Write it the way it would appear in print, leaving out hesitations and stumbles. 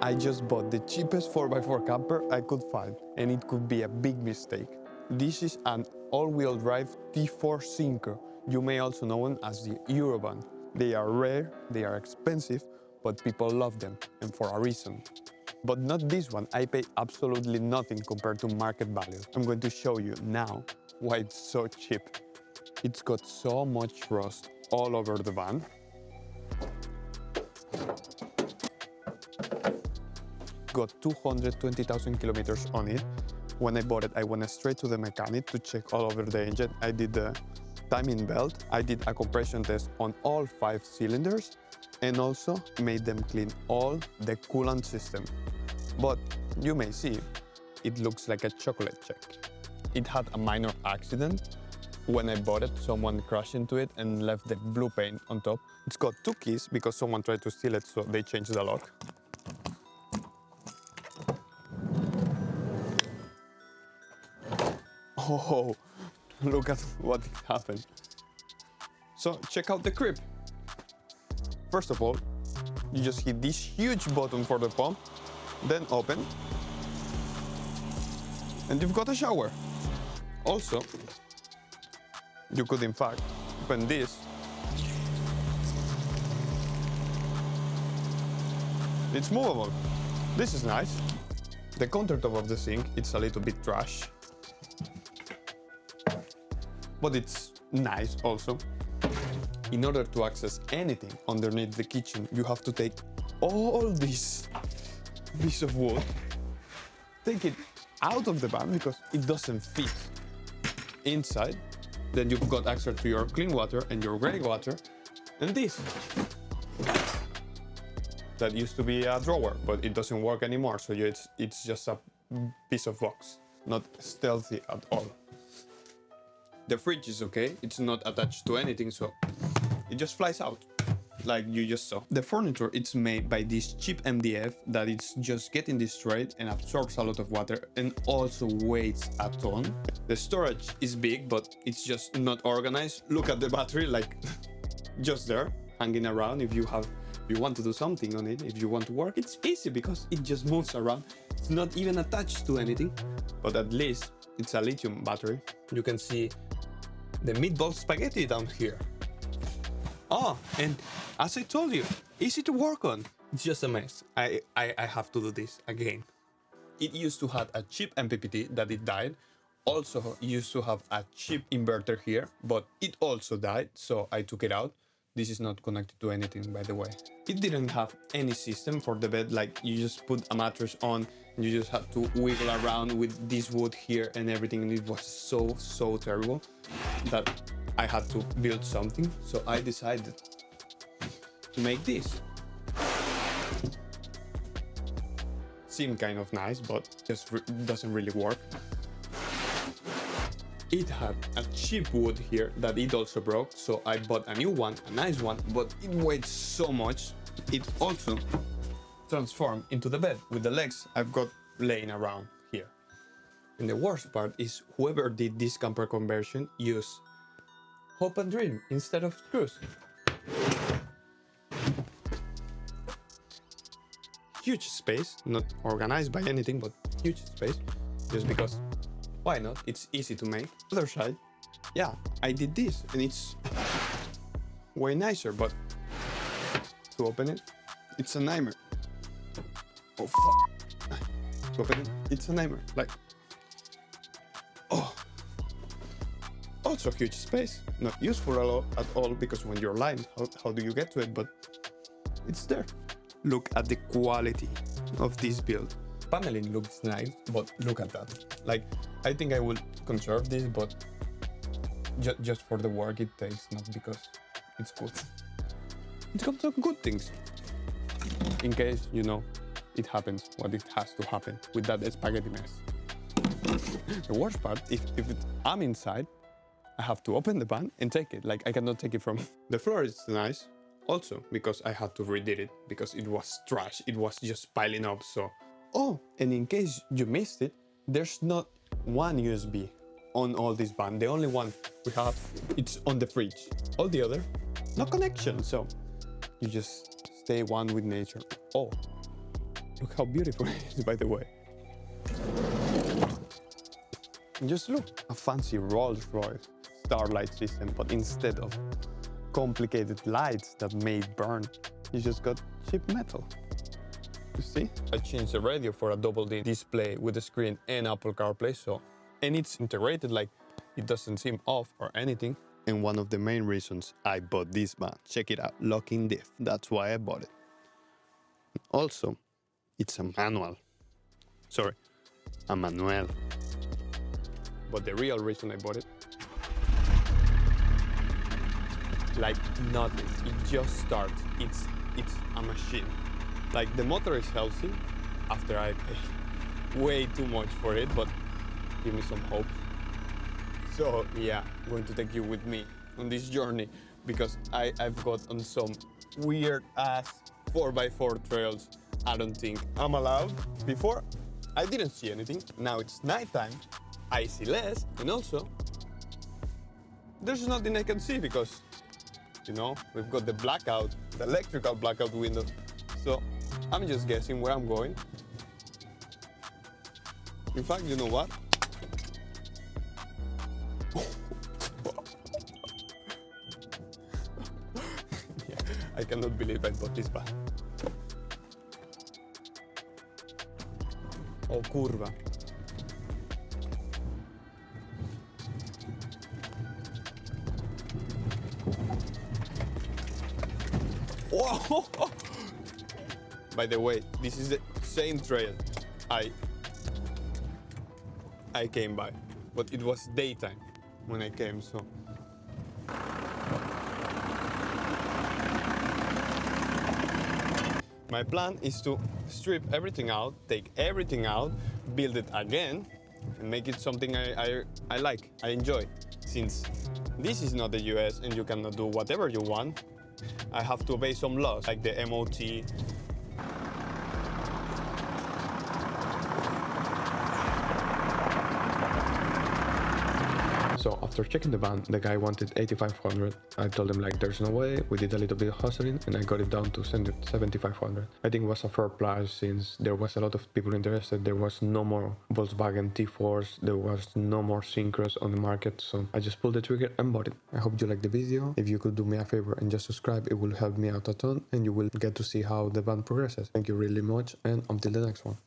I just bought the cheapest 4x4 camper I could find, and it could be a big mistake. This is an all-wheel drive T4 Synchro. You may also know them as the Eurovan. They are rare, they are expensive, but people love them, and for a reason. But not this one. I pay absolutely nothing compared to market value. I'm going to show you now why it's so cheap. It's got so much rust all over the van. Got 220,000 kilometers on it. When I bought it, I went straight to the mechanic to check all over the engine. I did the timing belt. I did a compression test on all 5 cylinders and also made them clean all the coolant system. But you may see, it looks like a chocolate check. It had a minor accident. When I bought it, someone crashed into it and left the blue paint on top. It's got 2 keys because someone tried to steal it, so they changed the lock. Oh, look at what happened. So check out the grip. First of all, you just hit this huge button for the pump, then open, and you've got a shower. Also, you could in fact open this. It's movable. This is nice. The countertop of the sink, it's a little bit trash, but it's nice also. In order to access anything underneath the kitchen, you have to take all this piece of wood, take it out of the van because it doesn't fit inside. Then you've got access to your clean water and your grey water, and this. That used to be a drawer, but it doesn't work anymore, so it's just a piece of box, not stealthy at all. The fridge is okay, it's not attached to anything, so it just flies out, like you just saw. The furniture, it's made by this cheap MDF that it's just getting destroyed and absorbs a lot of water and also weighs a ton. The storage is big, but it's just not organized. Look at the battery, like just there, hanging around. If you want to do something on it, if you want to work, it's easy because it just moves around. It's not even attached to anything, but at least it's a lithium battery. You can see the meatball spaghetti down here. Oh, and as I told you, easy to work on. It's just a mess. I have to do this again. It used to have a cheap MPPT that it died. Also used to have a cheap inverter here, but it also died, so I took it out. This is not connected to anything, by the way. It didn't have any system for the bed, like you just put a mattress on and you just had to wiggle around with this wood here and everything, and it was so terrible that I had to build something. So I decided to make this. Seemed kind of nice, but just doesn't really work. It had a cheap wood here that it also broke, so I bought a new one, a nice one, but it weighed so much. It also transformed into the bed with the legs I've got laying around here. And the worst part is whoever did this camper conversion used hope and dream instead of screws. Huge space, not organized by anything, but huge space, just because why not? It's easy to make. Other side, yeah, I did this and it's way nicer, but to open it, it's a nightmare. Oh fuck. To open it, it's a nightmare. Like, oh. Also huge space, not useful at all because when you're lying, how do you get to it? But it's there. Look at the quality of this build. Paneling looks nice, but look at that. Like, I think I will conserve this, but just for the work it takes, not because it's good. It's got some good things. In case, you know, it happens what it has to happen with that spaghetti mess. The worst part, if I'm inside, I have to open the van and take it. Like, I cannot take it from... The floor is nice, also, because I had to redid it, because it was trash. It was just piling up, so... Oh, and in case you missed it, there's not one USB on all this van. The only one we have, it's on the fridge. All the other, no connection, so you just stay one with nature. Oh, Look how beautiful it is, by the way. Just look, a fancy Rolls-Royce starlight system, but instead of complicated lights that may burn, you just got cheap metal. You see? I changed the radio for a double D display with the screen and Apple CarPlay, and it's integrated, like it doesn't seem off or anything. And one of the main reasons I bought this van, check it out, locking diff. That's why I bought it. Also, it's a manual. Sorry, a manual. But the real reason I bought it, like nothing, it just starts. It's a machine. Like the motor is healthy after I paid way too much for it, but give me some hope. So yeah, I'm going to take you with me on this journey because I've got on some weird ass 4x4 trails. I don't think I'm allowed. Before, I didn't see anything. Now it's nighttime, I see less, and also there's nothing I can see because, you know, we've got the blackout, the electrical blackout window. So I'm just guessing where I'm going. In fact, you know what? Yeah, I cannot believe I bought this van. Oh, curva. Whoa! By the way, this is the same trail I came by, but it was daytime when I came, so. My plan is to strip everything out, take everything out, build it again, and make it something I like, I enjoy. Since this is not the US and you cannot do whatever you want, I have to obey some laws, like the MOT. So after checking the van, the guy wanted 8,500. I told him like there's no way. We did a little bit of hustling and I got it down to 7,500. I think it was a fair price since there was a lot of people interested. There was no more Volkswagen T4s. There was no more Syncros on the market. So I just pulled the trigger and bought it. I hope you liked the video. If you could do me a favor and just subscribe, it will help me out a ton and you will get to see how the van progresses. Thank you really much and until the next one.